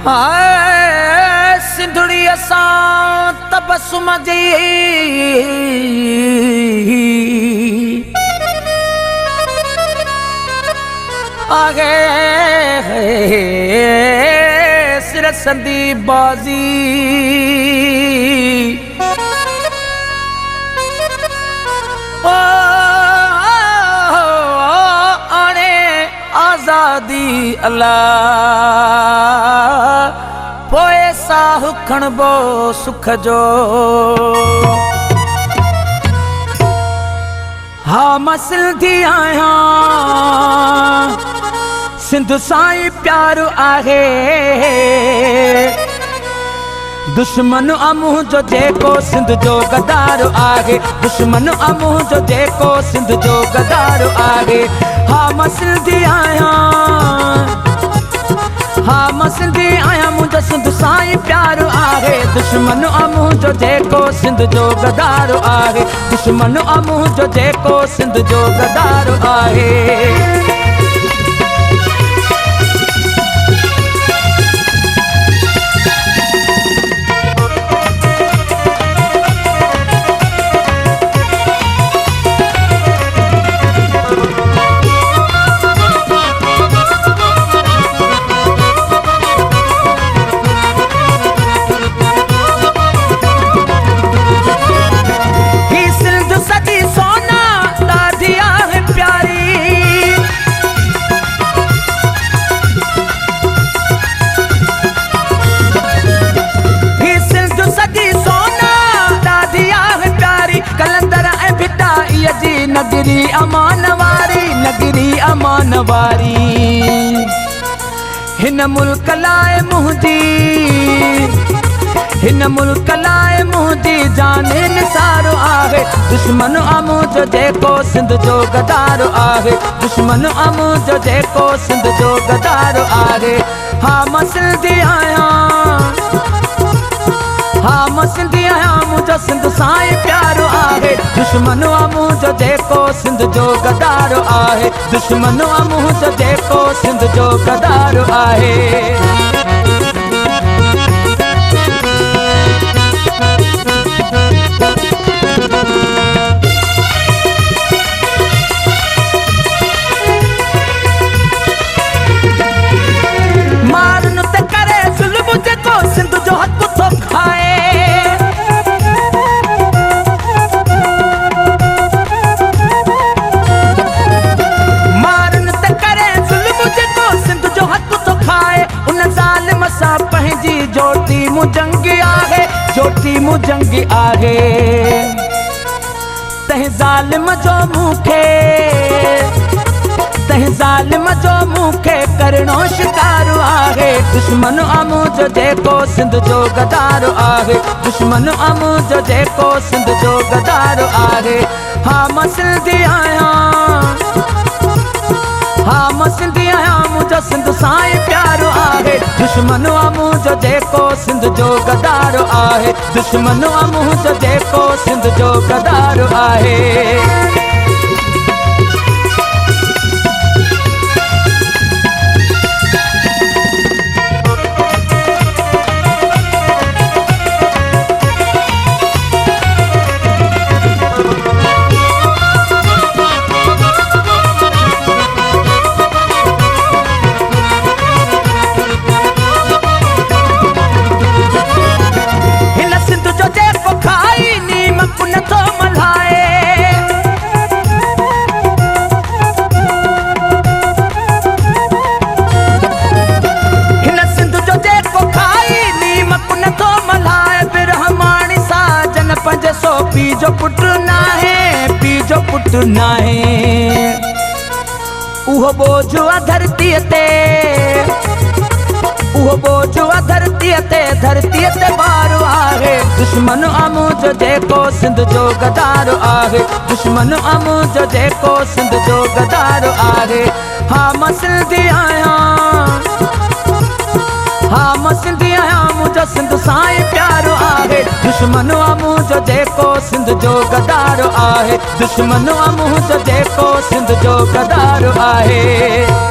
हाय सिंधुड़ी असां तबसुम जी आगे सिरसंदी बाजी आने आजादी अल्लाह पोए साहु खणबो सुख जो। हा मां सिंधी आहियां सिंध साईं प्यारो आहे दुश्मन अमूह जो जेको सिंध जो गदार आहे दुश्मन अमूह जो जेको सिंध जो गदार आहे। हा मां सिंधी आहियां हा मां सिंधी आहियां मुंहिंजो सिंध साईं प्यारो आहे दुश्मन अमूह जो जेको सिंध जो गदार आहे दुश्मन अमूह जो जेको सिंध जो गदार आहे। नगरी अमान वारी नगरी अमान वारी हिन मुल्क लाए मुंहिंजी हिन मुल्क लाए मुंहिंजी जान निसारो आहे दुश्मन अमूह जो जेको सिंध जो गदार आहे दुश्मन अमूह जो जेको सिंध जो गदार आहे। हा मां सिंधी आहियां हा मां सिंधी आहियां मुंहिंजो सिंध साईं प्यारो आहे दुश्मन अमूह जो जेको सिंध जो गदार आहे दुश्मन अमूह जो जेको सिंध जो गदार आहे। मारन ते करे ज़ुल्म जेको सिंध जो हक़ थो खाए जोटी मुजंगी आहे जोटी मुजंगी आहे तह ज़ालिम जो मुखे तह ज़ालिम जो मुखे करणो शिकार आहे दुश्मन अमूह जो जेको सिंध जो गदार आहे दुश्मन अमूह जो जेको सिंध जो गदार आहे। हा मां सिंधी आहियां हा मां सिंधी आहियां मुंहिंजो सिंध साईं प्यारो आहे दुश्मन अमूह जो जेको सिंध जो गदार आहे दुश्मन अमूह जो जेको सिंध जो गदार आहे। पीजो पुट नाहे उहो बोझ धरती ते उहो बोझ धरती ते बारो आहे दुश्मन अमूह जो जेको सिंध जो गदार आहे दुश्मन अमूह जो जेको सिंध जो गदार आहे। हा मां सिंधी आहियां हा मां सिंधी आहियां मुंहिंजो सिंध साईं प्यारो आहे दुश्मन मुंहिंजो जेको सिंध जो गदारो आहे दुश्मन मुंहिंजो जेको सिंध जो गदारो आहे।